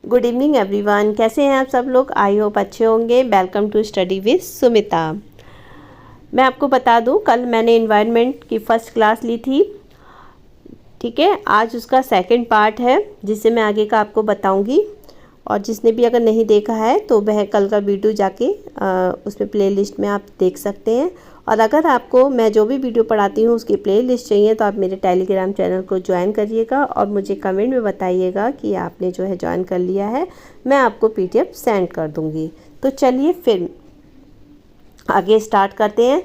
Good evening everyone, कैसे हैं आप सब लोग। आई होप अच्छे होंगे। Welcome to study with Sumita. मैं आपको बता दूं, कल मैंने इन्वायरमेंट की फ़र्स्ट क्लास ली थी। ठीक है, आज उसका सेकंड पार्ट है जिससे मैं आगे का आपको बताऊंगी। और जिसने भी अगर नहीं देखा है तो वह कल का वीडियो जाके उसमें प्लेलिस्ट में आप देख सकते हैं। और अगर आपको मैं जो भी वीडियो पढ़ाती हूँ उसकी प्लेलिस्ट चाहिए तो आप मेरे टेलीग्राम चैनल को ज्वाइन करिएगा और मुझे कमेंट में बताइएगा कि आपने जो है ज्वाइन कर लिया है। मैं आपको पीडीएफ सेंड कर दूँगी। तो चलिए फिर आगे स्टार्ट करते हैं।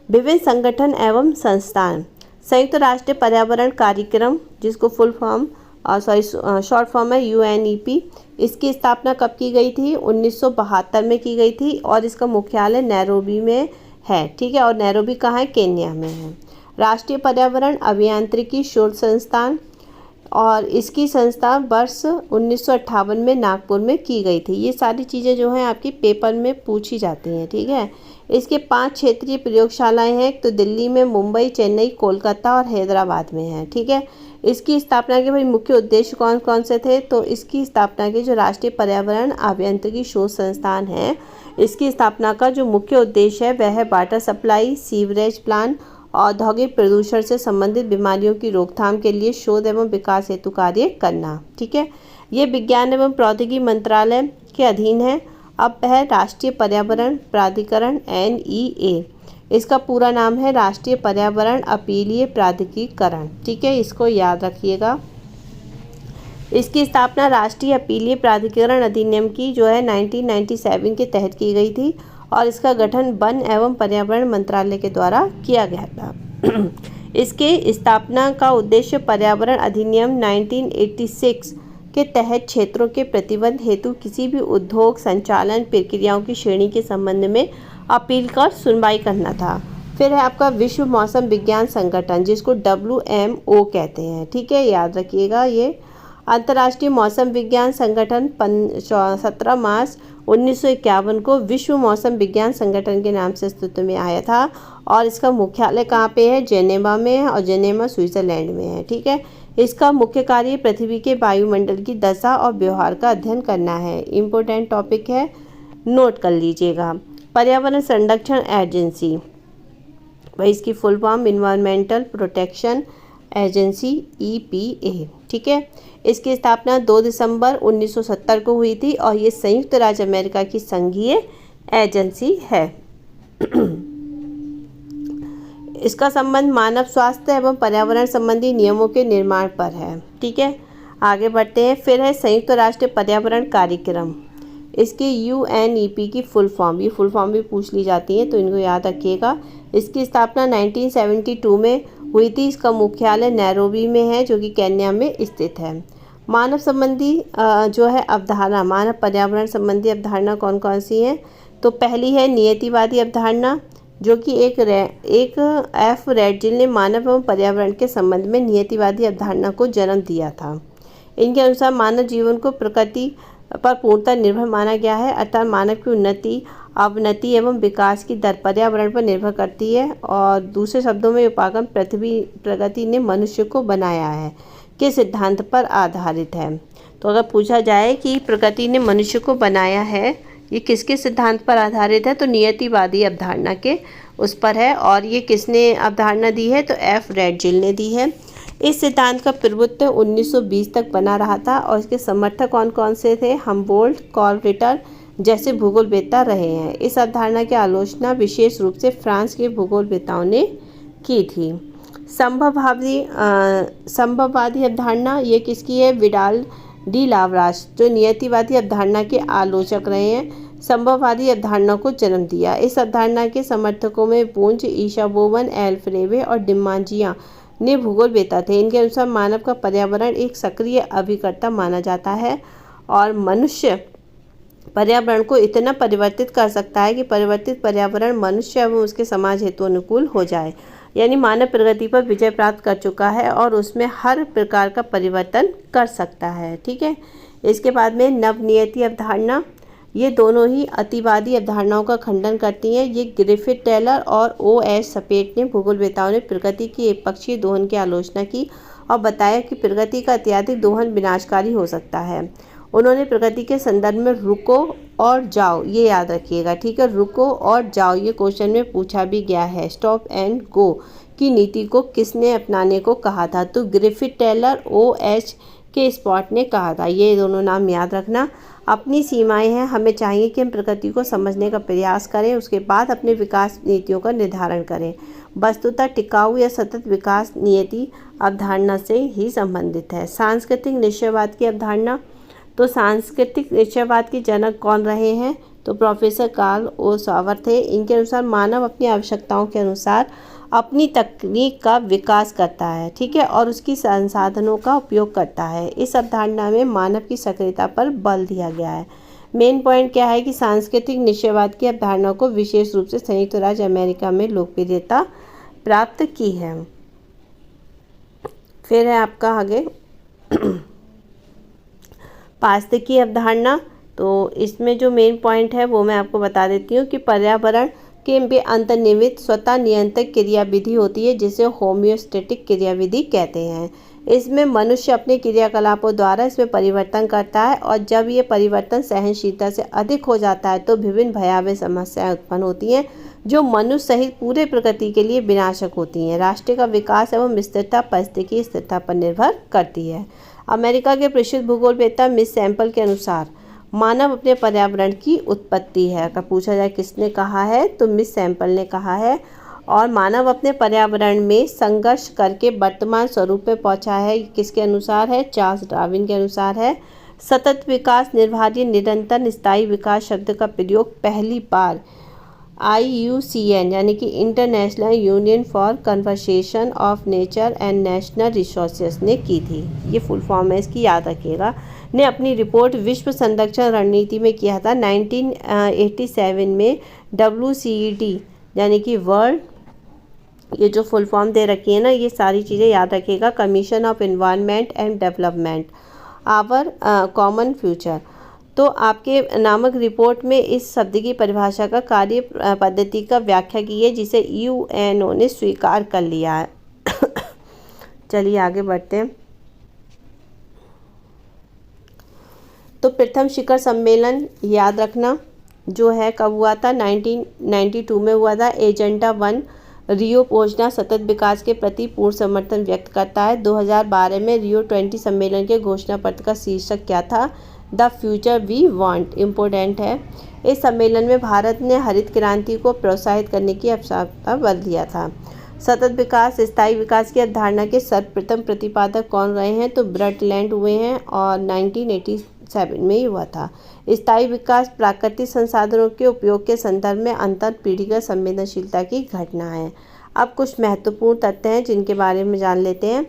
विभिन्न संगठन एवं संस्थान संयुक्त राष्ट्र पर्यावरण कार्यक्रम, जिसको फुल फॉर्म शॉर्ट फॉर्म है UNEP। इसकी स्थापना कब की गई थी? 1972 में की गई थी और इसका मुख्यालय नैरोबी में है। ठीक है, और नैरोबी कहाँ है? केन्या में है। राष्ट्रीय पर्यावरण अभियांत्रिकी शोध संस्थान, और इसकी संस्था वर्ष 1958 में नागपुर में की गई थी। ये सारी चीज़ें जो हैं आपकी पेपर में पूछी जाती हैं। ठीक है, इसके 5 क्षेत्रीय प्रयोगशालाएं हैं। तो दिल्ली में, मुंबई, चेन्नई, कोलकाता और हैदराबाद में है। ठीक है, इसकी स्थापना के भाई मुख्य उद्देश्य कौन कौन से थे? तो इसकी स्थापना के जो राष्ट्रीय पर्यावरण अभियांत्रिकी शोध संस्थान है, इसकी स्थापना का जो मुख्य उद्देश्य है वह है वाटर सप्लाई, सीवरेज प्लांट, औद्योगिक प्रदूषण से संबंधित बीमारियों की रोकथाम के लिए शोध एवं विकास हेतु कार्य करना। ठीक है, ये विज्ञान एवं प्रौद्योगिकी मंत्रालय के अधीन है। अब है राष्ट्रीय पर्यावरण प्राधिकरण NEA। इसका पूरा नाम है राष्ट्रीय पर्यावरण अपीलीय प्राधिकरण। ठीक है, इसको याद रखिएगा। इसकी स्थापना राष्ट्रीय अपीलीय प्राधिकरण अधिनियम की जो है 1997 के तहत की गई थी और इसका गठन वन एवं पर्यावरण मंत्रालय के द्वारा किया गया था। इसके स्थापना का उद्देश्य पर्यावरण अधिनियम 1986 के तहत क्षेत्रों के प्रतिबंध हेतु किसी भी उद्योग संचालन प्रक्रियाओं की श्रेणी के संबंध में अपील कर सुनवाई करना था। फिर है आपका विश्व मौसम विज्ञान संगठन, जिसको WMO कहते हैं। ठीक है, याद रखिएगा। ये अंतर्राष्ट्रीय मौसम विज्ञान संगठन 17 मार्च 1951 को विश्व मौसम विज्ञान संगठन के नाम से अस्तित्व में आया था और इसका मुख्यालय कहाँ पे है? जेनेवा में है और जेनेवा स्विट्जरलैंड में है। ठीक है, इसका मुख्य कार्य पृथ्वी के वायुमंडल की दशा और व्यवहार का अध्ययन करना है। इम्पोर्टेंट टॉपिक है, नोट कर लीजिएगा। पर्यावरण संरक्षण एजेंसी, भाई इसकी full form environmental protection agency EPA। ठीक है, इसकी स्थापना 2 दिसंबर 1970 को हुई थी और ये संयुक्त राज्य अमेरिका की संघीय एजेंसी है। इसका संबंध मानव स्वास्थ्य एवं पर्यावरण संबंधी नियमों के निर्माण पर है। ठीक है, आगे बढ़ते हैं। फिर है संयुक्त राष्ट्र पर्यावरण कार्यक्रम, इसकी UNEP की फुल फॉर्म, ये फुल फॉर्म भी पूछ ली जाती है तो इनको याद रखिएगा। इसकी स्थापना 1972 में हुई थी। इसका मुख्यालय नैरोबी में है जो कि केन्या में स्थित है। मानव संबंधी जो है अवधारणा, मानव पर्यावरण संबंधी अवधारणा कौन कौन सी है? तो पहली है नियतिवादी अवधारणा, जो कि एक F रेडजिल ने मानव एवं पर्यावरण के संबंध में नियतिवादी अवधारणा को जन्म दिया था। इनके अनुसार मानव जीवन को प्रकृति पर पूर्णतः निर्भर माना गया है, अर्थात मानव की उन्नति, अवनति एवं विकास की दर पर्यावरण पर निर्भर करती है। और दूसरे शब्दों में उपागम पृथ्वी प्रगति ने मनुष्य को बनाया है के सिद्धांत पर आधारित है। तो अगर पूछा जाए कि प्रकृति ने मनुष्य को बनाया है, ये किसके सिद्धांत पर आधारित है? तो नियतिवादी अवधारणा के उस पर है। और ये किसने अवधारणा दी है? तो F रेडजिल ने दी है। इस सिद्धांत का प्रभुत्व 1920 तक बना रहा था और इसके समर्थक कौन कौन से थे? हमबोल्ट, कार्ल रिटर जैसे भूगोलवेत्ता रहे हैं। इस अवधारणा की आलोचना विशेष रूप से फ्रांस के भूगोलवेत्ताओं ने की थी। संभववादी अवधारणा, ये किसकी है? विडाल डी लावरास, जो नियतिवादी अवधारणा के आलोचक रहे हैं, संभववादी अवधारणा को जन्म दिया। इस अवधारणा के समर्थकों में पूंज, ईशा बोवन, एल फ्रेवे और डिमांजिया ने भूगोलवेत्ता थे। इनके अनुसार मानव का पर्यावरण एक सक्रिय अभिकर्ता माना जाता है और मनुष्य पर्यावरण को इतना परिवर्तित कर सकता है कि परिवर्तित पर्यावरण मनुष्य एवं उसके समाज हेतु अनुकूल हो जाए। यानी मानव प्रगति पर विजय प्राप्त कर चुका है और उसमें हर प्रकार का परिवर्तन कर सकता है। ठीक है, इसके बाद में नवनियति अवधारणा, ये दोनों ही अतिवादी अवधारणाओं का खंडन करती हैं। ये ग्रिफिथ, टेलर और OS सपेट ने भूगोलवेत्ताओं ने प्रकृति की एकपक्षीय दोहन की आलोचना की और बताया कि प्रकृति का अत्यधिक दोहन विनाशकारी हो सकता है। उन्होंने प्रकृति के संदर्भ में रुको और जाओ, ये याद रखिएगा, ठीक है। रुको और जाओ ये क्वेश्चन में पूछा भी गया है। स्टॉप एंड गो की नीति को किसने अपनाने को कहा था? तो ग्रिफिथ, टेलर, OH के स्पॉट ने कहा था। ये दोनों नाम याद रखना। अपनी सीमाएं हैं, हमें चाहिए कि हम प्रकृति को समझने का प्रयास करें, उसके बाद अपने विकास नीतियों का निर्धारण करें। वस्तुतः टिकाऊ या सतत विकास नियति अवधारणा से ही संबंधित है। सांस्कृतिक निश्चयवाद की अवधारणा, तो सांस्कृतिक निश्चयवाद के जनक कौन रहे हैं? तो प्रोफेसर कार्ल ओ सावर थे। इनके अनुसार मानव अपनी आवश्यकताओं के अनुसार अपनी तकनीक का विकास करता है, ठीक है, और उसकी संसाधनों का उपयोग करता है। इस अवधारणा में मानव की सक्रियता पर बल दिया गया है। मेन पॉइंट क्या है कि सांस्कृतिक निश्चयवाद की अवधारणा को विशेष रूप से संयुक्त राज्य अमेरिका में लोकप्रियता प्राप्त की है। फिर है आपका आगे पारिस्थितिकी की अवधारणा। तो इसमें जो मेन पॉइंट है वो मैं आपको बता देती हूँ कि पर्यावरण के अंतर्निहित स्वतः नियंत्रित क्रियाविधि होती है, जिसे होम्योस्टेटिक क्रियाविधि कहते हैं। इसमें मनुष्य अपने क्रियाकलापों द्वारा इसमें परिवर्तन करता है, और जब ये परिवर्तन सहनशीलता से अधिक हो जाता है तो विभिन्न भयावह समस्याएं उत्पन्न होती हैं, जो मनुष्य सहित पूरे प्रकृति के लिए विनाशक होती हैं। राष्ट्र का विकास एवं स्थिरता पारिस्थितिकी स्थिरता पर निर्भर करती है। अमेरिका के प्रसिद्ध भूगोलवेत्ता मिस सैम्पल के अनुसार मानव अपने पर्यावरण की उत्पत्ति है। अगर पूछा जाए किसने कहा है, तो मिस सैम्पल ने कहा है। और मानव अपने पर्यावरण में संघर्ष करके वर्तमान स्वरूप पे पहुंचा है, किसके अनुसार है? चार्ल्स डार्विन के अनुसार है। सतत विकास, निर्बाध, निरंतर, स्थायी विकास शब्द का प्रयोग पहली बार IUCN यानी कि international union for conservation of nature and national resources ने की थी। ये फुल फॉर्म है इसकी, याद रखिएगा। ने अपनी रिपोर्ट विश्व संरक्षण रणनीति में किया था 1987 में। WCED यानी कि वर्ल्ड, ये जो फुल फॉर्म दे रखी है ना, ये सारी चीज़ें याद रखिएगा। Commission of environment and development, our common future. तो आपके नामक रिपोर्ट में इस शब्द की परिभाषा का कार्य पद्धति का व्याख्या की है, जिसे UNO ने स्वीकार कर लिया है। चलिए आगे बढ़ते हैं। तो प्रथम शिखर सम्मेलन याद रखना जो है कब हुआ था? 1992 में हुआ था। एजेंडा 1 रियो योजना सतत विकास के प्रति पूर्ण समर्थन व्यक्त करता है। 2012 में रियो 20 सम्मेलन के घोषणा पत्र का शीर्षक क्या था? The future we want. Important है। इस सम्मेलन में भारत ने हरित क्रांति को प्रोत्साहित करने की आवश्यकता बल दिया था। सतत विकास, स्थायी विकास की अवधारणा के सर्वप्रथम प्रतिपादक कौन रहे हैं? तो ब्रटलैंड हुए हैं और 1987 में ही हुआ था। स्थायी विकास प्राकृतिक संसाधनों के उपयोग के संदर्भ में अंतर पीढ़ीगत संवेदनशीलता की घटना है। अब कुछ महत्वपूर्ण तथ्य हैं जिनके बारे में जान लेते हैं।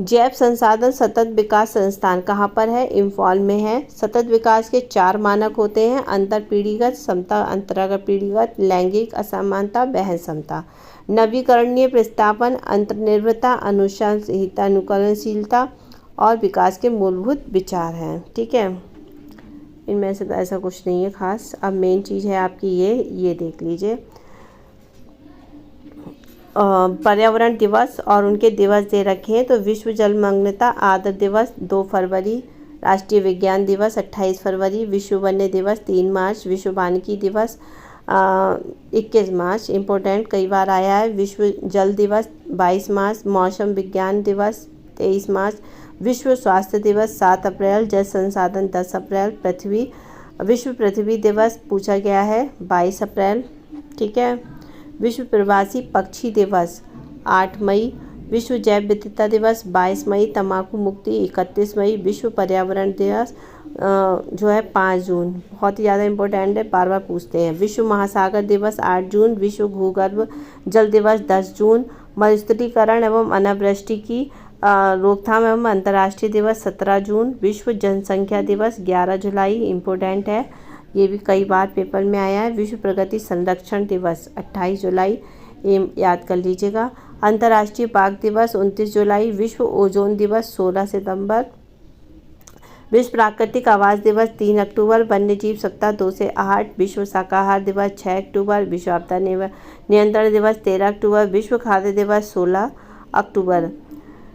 जैव संसाधन सतत विकास संस्थान कहाँ पर है? इम्फॉल में है। सतत विकास के 4 मानक होते हैं: अंतर पीढ़ीगत समता, अंतरागत पीढ़ीगत, लैंगिक असमानता, वहन क्षमता। नवीकरणीय प्रस्तावन, अंतर्निर्भरता, अनुशासनशीलता, अनुकरणशीलता और विकास के मूलभूत विचार हैं। ठीक है, इनमें से तो ऐसा कुछ नहीं है खास। अब मेन चीज़ है आपकी ये देख लीजिए। पर्यावरण दिवस और उनके दिवस दे रखे हैं। तो विश्व जलमग्नता आदर दिवस 2 फरवरी, राष्ट्रीय विज्ञान दिवस 28 फरवरी, विश्व वन्य दिवस 3 मार्च, विश्व वानिकी दिवस 21 मार्च। इम्पोर्टेंट कई बार आया है। विश्व जल दिवस 22 मार्च, मौसम विज्ञान दिवस 23 मार्च, विश्व स्वास्थ्य दिवस 7 अप्रैल, जल संसाधन 10 अप्रैल, विश्व पृथ्वी दिवस पूछा गया है 22 अप्रैल। ठीक है, विश्व प्रवासी पक्षी दिवस 8 मई, विश्व जैव विविधता दिवस 22 मई, तंबाकू मुक्ति 31 मई, विश्व पर्यावरण दिवस जो है 5 जून। बहुत ही ज़्यादा इम्पोर्टेंट है, बार बार पूछते हैं। विश्व महासागर दिवस 8 जून, विश्व भूगर्भ जल दिवस 10 जून, मरुस्थलीकरण एवं अनावृष्टि की रोकथाम एवं अंतर्राष्ट्रीय दिवस 17 जून, विश्व जनसंख्या दिवस 11 जुलाई। इम्पोर्टेंट है, ये भी कई बार पेपर में आया है। विश्व प्रगति संरक्षण दिवस 28 जुलाई, ये याद कर लीजिएगा। अंतर्राष्ट्रीय बाघ दिवस 29 जुलाई, विश्व ओजोन दिवस 16 सितंबर, विश्व प्राकृतिक आवास दिवस 3 अक्टूबर, वन्य जीव सप्ताह 2 से 8, विश्व शाकाहार दिवस 6 अक्टूबर, विश्व आपदा नियंत्रण दिवस 13 अक्टूबर, विश्व खाद्य दिवस 16 अक्टूबर।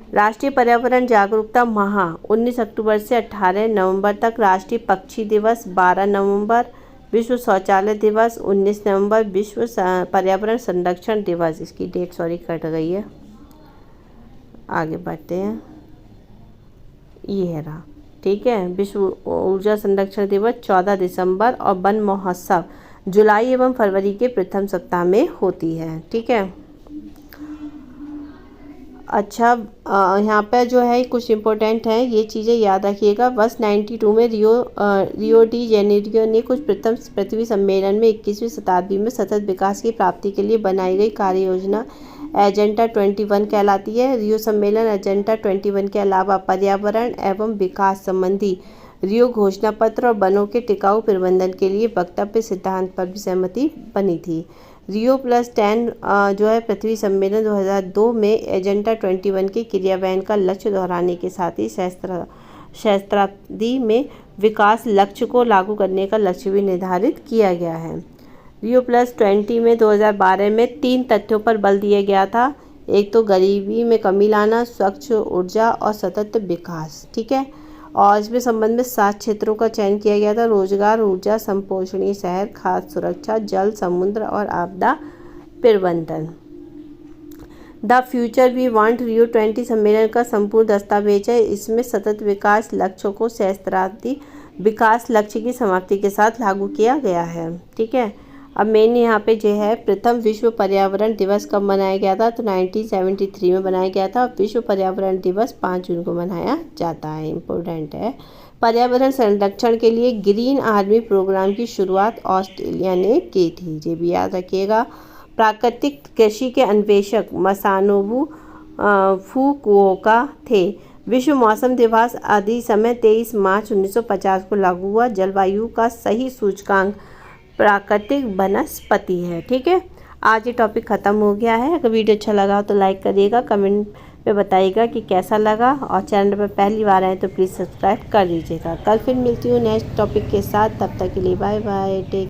राष्ट्रीय पर्यावरण जागरूकता माह 19 अक्टूबर से 18 नवंबर तक। राष्ट्रीय पक्षी दिवस 12 नवंबर। विश्व शौचालय दिवस 19 नवंबर। विश्व पर्यावरण संरक्षण दिवस, इसकी डेट सॉरी कट गई है, आगे बढ़ते हैं, ये है रहा, ठीक है। विश्व ऊर्जा संरक्षण दिवस 14 दिसंबर और वन महोत्सव जुलाई एवं फरवरी के प्रथम सप्ताह में होती है, ठीक है। अच्छा, यहाँ पर जो है कुछ इम्पोर्टेंट है, ये चीज़ें याद रखिएगा। वर्ष 92 में रियो डी जेनेरियो ने कुछ प्रथम पृथ्वी सम्मेलन में 21वीं शताब्दी में सतत विकास की प्राप्ति के लिए बनाई गई कार्य योजना एजेंडा 21 कहलाती है। रियो सम्मेलन एजेंडा 21 के अलावा पर्यावरण एवं विकास संबंधी रियो घोषणा पत्र और वनों के टिकाऊ प्रबंधन के लिए वक्तव्य सिद्धांत पर भी सहमति बनी थी। रियो+10 जो है पृथ्वी सम्मेलन 2002 में एजेंडा 21 के क्रियान्वयन का लक्ष्य दोहराने के साथ ही सहस्त्राब्दी में विकास लक्ष्य को लागू करने का लक्ष्य भी निर्धारित किया गया है। रियो+20 में 2012 में 3 तथ्यों पर बल दिया गया था। एक तो गरीबी में कमी लाना, स्वच्छ ऊर्जा और सतत विकास, ठीक है। और इसमें संबंध में 7 क्षेत्रों का चयन किया गया था: रोजगार, ऊर्जा, संपोषणीय शहर, खाद्य सुरक्षा, जल, समुद्र और आपदा प्रबंधन। द फ्यूचर वी वांट रियो 20 सम्मेलन का संपूर्ण दस्तावेज है। इसमें सतत विकास लक्ष्यों को सहस्त्राब्दी विकास लक्ष्य की समाप्ति के साथ लागू किया गया है, ठीक है। अब मेन यहाँ पे जो है प्रथम विश्व पर्यावरण दिवस कब मनाया गया था, तो 1973 में बनाया गया था। विश्व पर्यावरण दिवस 5 जून को मनाया जाता है, इम्पोर्टेंट है। पर्यावरण संरक्षण के लिए ग्रीन आर्मी प्रोग्राम की शुरुआत ऑस्ट्रेलिया ने की थी, ये भी याद रखिएगा। प्राकृतिक कृषि के अन्वेषक मसानोबू फुकुओका थे। विश्व मौसम दिवस अधिसमय 23 मार्च 1950 को लागू हुआ। जलवायु का सही सूचकांक प्राकृतिक वनस्पति है, ठीक है। आज ये टॉपिक ख़त्म हो गया है। अगर वीडियो अच्छा लगा तो लाइक करिएगा, कमेंट में बताइएगा कि कैसा लगा, और चैनल पर पहली बार आए तो प्लीज़ सब्सक्राइब कर दीजिएगा। कल फिर मिलती हूँ नेक्स्ट टॉपिक के साथ, तब तक के लिए बाय बाय, टेक